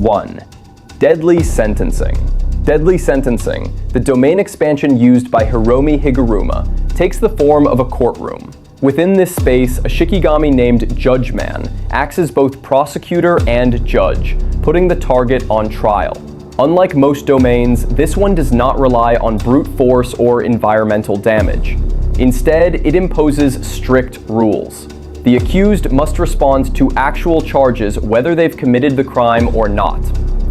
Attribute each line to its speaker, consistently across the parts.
Speaker 1: 1. Deadly Sentencing. Deadly Sentencing, the domain expansion used by Hiromi Higuruma, takes the form of a courtroom. Within this space, a shikigami named Judgeman acts as both prosecutor and judge, putting the target on trial. Unlike most domains, this one does not rely on brute force or environmental damage. Instead, it imposes strict rules. The accused must respond to actual charges whether they've committed the crime or not.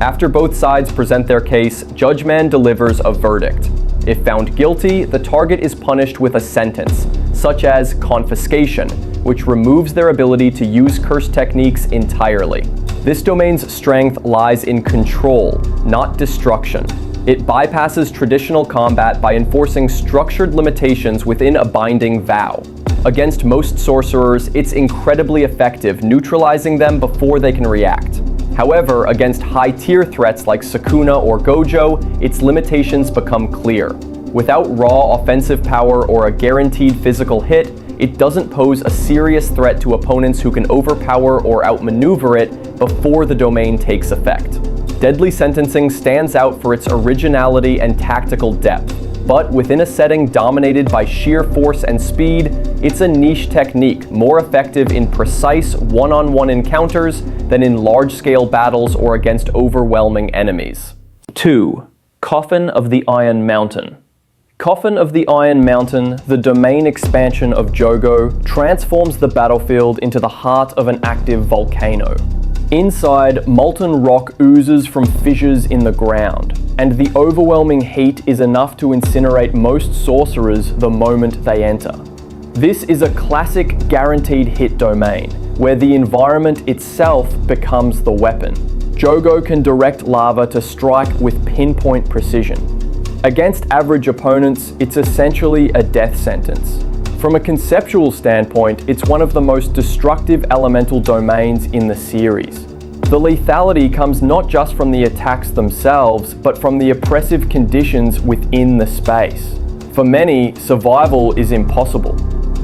Speaker 1: After both sides present their case, Judgeman delivers a verdict. If found guilty, the target is punished with a sentence, such as confiscation, which removes their ability to use curse techniques entirely. This domain's strength lies in control, not destruction. It bypasses traditional combat by enforcing structured limitations within a binding vow. Against most sorcerers, it's incredibly effective, neutralizing them before they can react. However, against high-tier threats like Sukuna or Gojo, its limitations become clear. Without raw offensive power or a guaranteed physical hit, it doesn't pose a serious threat to opponents who can overpower or outmaneuver it before the domain takes effect. Deadly Sentencing stands out for its originality and tactical depth, but within a setting dominated by sheer force and speed, it's a niche technique more effective in precise one-on-one encounters than in large-scale battles or against overwhelming enemies. 2. Coffin of the Iron Mountain. Coffin of the Iron Mountain, the domain expansion of Jogo, transforms the battlefield into the heart of an active volcano. Inside, molten rock oozes from fissures in the ground, and the overwhelming heat is enough to incinerate most sorcerers the moment they enter. This is a classic guaranteed hit domain, where the environment itself becomes the weapon. Jogo can direct lava to strike with pinpoint precision. Against average opponents, it's essentially a death sentence. From a conceptual standpoint, it's one of the most destructive elemental domains in the series. The lethality comes not just from the attacks themselves, but from the oppressive conditions within the space. For many, survival is impossible.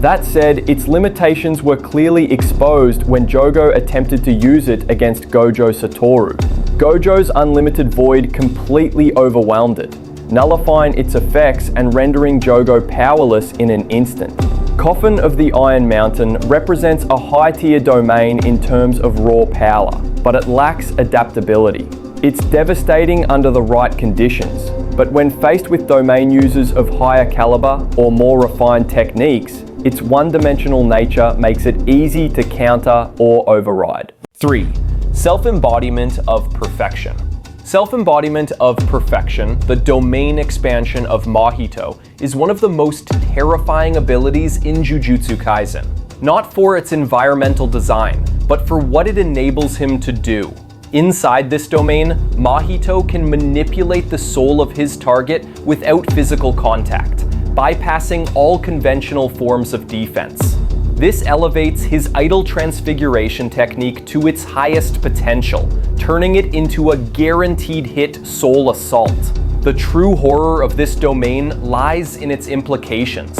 Speaker 1: That said, its limitations were clearly exposed when Jogo attempted to use it against Gojo Satoru. Gojo's unlimited void completely overwhelmed it, nullifying its effects and rendering Jogo powerless in an instant. Coffin of the Iron Mountain represents a high-tier domain in terms of raw power, but it lacks adaptability. It's devastating under the right conditions, but when faced with domain users of higher caliber or more refined techniques, its one-dimensional nature makes it easy to counter or override. 3. Self-embodiment of perfection. Self-embodiment of perfection, the domain expansion of Mahito, is one of the most terrifying abilities in Jujutsu Kaisen. Not for its environmental design, but for what it enables him to do. Inside this domain, Mahito can manipulate the soul of his target without physical contact, bypassing all conventional forms of defense. This elevates his idle transfiguration technique to its highest potential, turning it into a guaranteed hit soul assault. The true horror of this domain lies in its implications.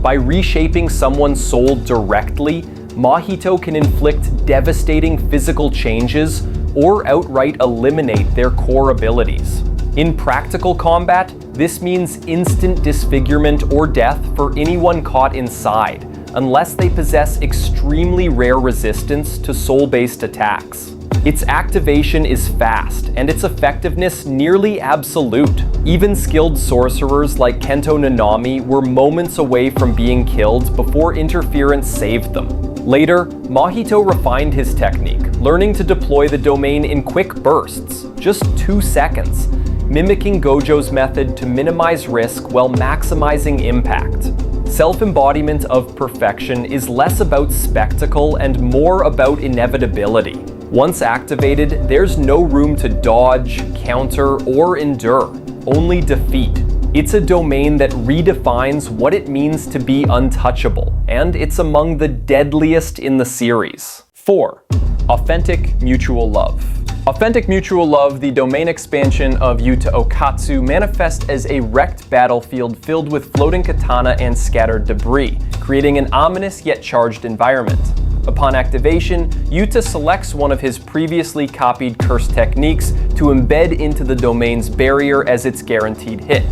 Speaker 1: By reshaping someone's soul directly, Mahito can inflict devastating physical changes or outright eliminate their core abilities. In practical combat, this means instant disfigurement or death for anyone caught inside, unless they possess extremely rare resistance to soul-based attacks. Its activation is fast, and its effectiveness nearly absolute. Even skilled sorcerers like Kento Nanami were moments away from being killed before interference saved them. Later, Mahito refined his technique, learning to deploy the domain in quick bursts, just 2 seconds, mimicking Gojo's method to minimize risk while maximizing impact. Self-embodiment of perfection is less about spectacle and more about inevitability. Once activated, there's no room to dodge, counter, or endure, only defeat. It's a domain that redefines what it means to be untouchable, and it's among the deadliest in the series. 4. Authentic Mutual Love. Authentic Mutual Love, the domain expansion of Yuta Okatsu, manifests as a wrecked battlefield filled with floating katana and scattered debris, creating an ominous yet charged environment. Upon activation, Yuta selects one of his previously copied curse techniques to embed into the domain's barrier as its guaranteed hit.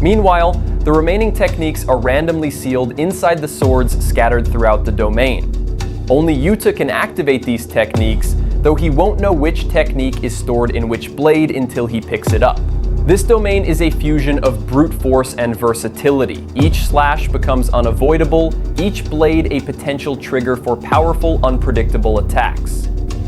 Speaker 1: Meanwhile, the remaining techniques are randomly sealed inside the swords scattered throughout the domain. Only Yuta can activate these techniques, though he won't know which technique is stored in which blade until he picks it up. This domain is a fusion of brute force and versatility. Each slash becomes unavoidable, each blade a potential trigger for powerful, unpredictable attacks.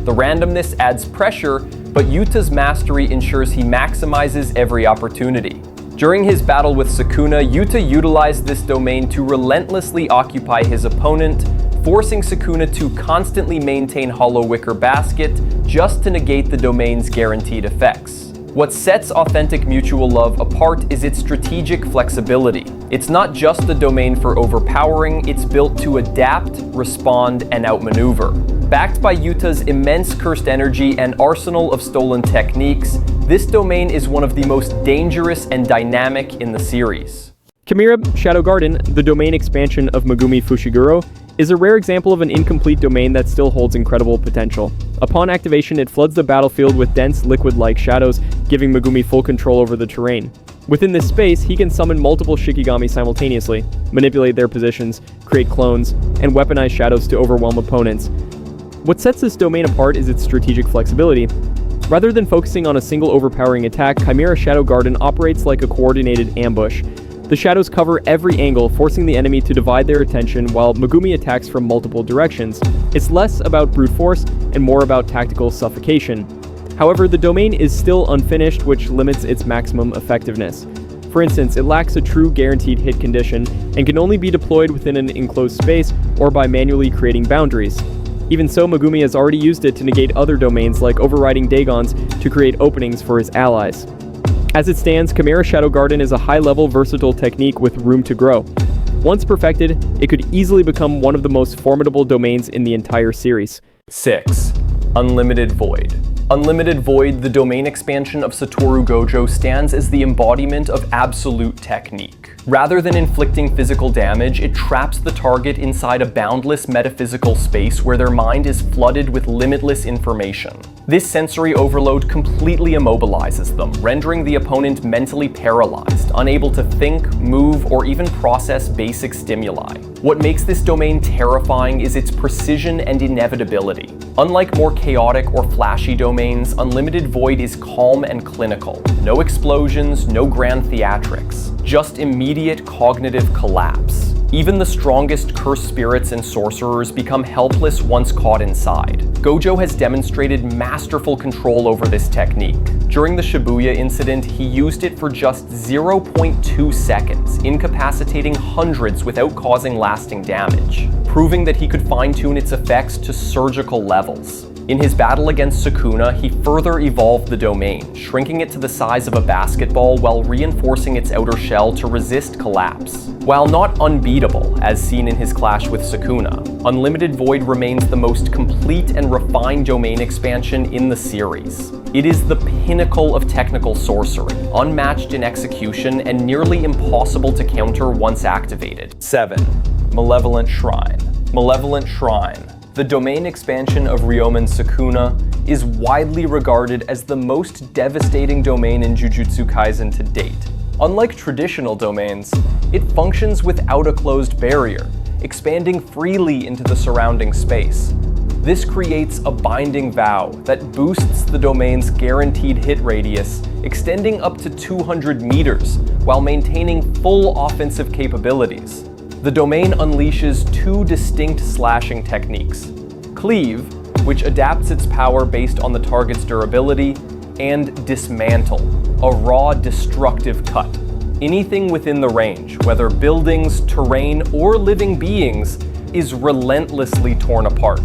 Speaker 1: The randomness adds pressure, but Yuta's mastery ensures he maximizes every opportunity. During his battle with Sukuna, Yuta utilized this domain to relentlessly occupy his opponent, forcing Sukuna to constantly maintain Hollow Wicker Basket just to negate the domain's guaranteed effects. What sets authentic mutual love apart is its strategic flexibility. It's not just the domain for overpowering, it's built to adapt, respond, and outmaneuver. Backed by Yuta's immense cursed energy and arsenal of stolen techniques, this domain is one of the most dangerous and dynamic in the series.
Speaker 2: Chimera Shadow Garden, the domain expansion of Megumi Fushiguro, is a rare example of an incomplete domain that still holds incredible potential. Upon activation, it floods the battlefield with dense, liquid-like shadows, giving Megumi full control over the terrain. Within this space, he can summon multiple shikigami simultaneously, manipulate their positions, create clones, and weaponize shadows to overwhelm opponents. What sets this domain apart is its strategic flexibility. Rather than focusing on a single overpowering attack, Chimera Shadow Garden operates like a coordinated ambush. The shadows cover every angle, forcing the enemy to divide their attention while Megumi attacks from multiple directions. It's less about brute force and more about tactical suffocation. However, the domain is still unfinished, which limits its maximum effectiveness. For instance, it lacks a true guaranteed hit condition and can only be deployed within an enclosed space or by manually creating boundaries. Even so, Megumi has already used it to negate other domains like overriding Dagons to create openings for his allies. As it stands, Chimera Shadow Garden is a high-level, versatile technique with room to grow. Once perfected, it could easily become one of the most formidable domains in the entire series.
Speaker 1: 6. Unlimited Void. Unlimited Void, the domain expansion of Satoru Gojo, stands as the embodiment of absolute technique. Rather than inflicting physical damage, it traps the target inside a boundless metaphysical space where their mind is flooded with limitless information. This sensory overload completely immobilizes them, rendering the opponent mentally paralyzed, unable to think, move, or even process basic stimuli. What makes this domain terrifying is its precision and inevitability. Unlike more chaotic or flashy domains, Unlimited Void is calm and clinical. No explosions, no grand theatrics, just immediate cognitive collapse. Even the strongest cursed spirits and sorcerers become helpless once caught inside. Gojo has demonstrated masterful control over this technique. During the Shibuya incident, he used it for just 0.2 seconds, incapacitating hundreds without causing lasting damage, proving that he could fine-tune its effects to surgical levels. In his battle against Sukuna, he further evolved the domain, shrinking it to the size of a basketball while reinforcing its outer shell to resist collapse. While not unbeatable, as seen in his clash with Sukuna, Unlimited Void remains the most complete and refined domain expansion in the series. It is the pinnacle of technical sorcery, unmatched in execution and nearly impossible to counter once activated. 7. Malevolent Shrine. Malevolent Shrine. The domain expansion of Ryomen Sukuna is widely regarded as the most devastating domain in Jujutsu Kaisen to date. Unlike traditional domains, it functions without a closed barrier, expanding freely into the surrounding space. This creates a binding vow that boosts the domain's guaranteed hit radius, extending up to 200 meters, while maintaining full offensive capabilities. The domain unleashes two distinct slashing techniques: Cleave, which adapts its power based on the target's durability, and Dismantle, a raw, destructive cut. Anything within the range, whether buildings, terrain, or living beings, is relentlessly torn apart.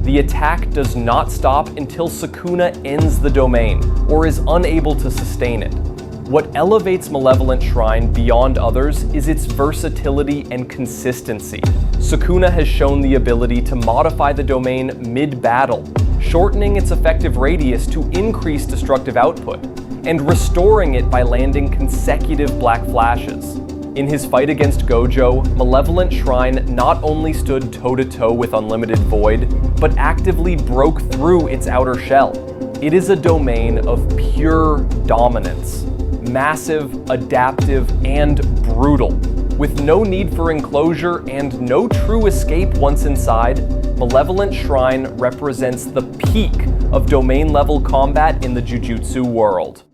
Speaker 1: The attack does not stop until Sukuna ends the domain, or is unable to sustain it. What elevates Malevolent Shrine beyond others is its versatility and consistency. Sukuna has shown the ability to modify the domain mid-battle, shortening its effective radius to increase destructive output, and restoring it by landing consecutive black flashes. In his fight against Gojo, Malevolent Shrine not only stood toe-to-toe with Unlimited Void, but actively broke through its outer shell. It is a domain of pure dominance. Massive, adaptive, and brutal. With no need for enclosure and no true escape once inside, Malevolent Shrine represents the peak of domain-level combat in the Jujutsu world.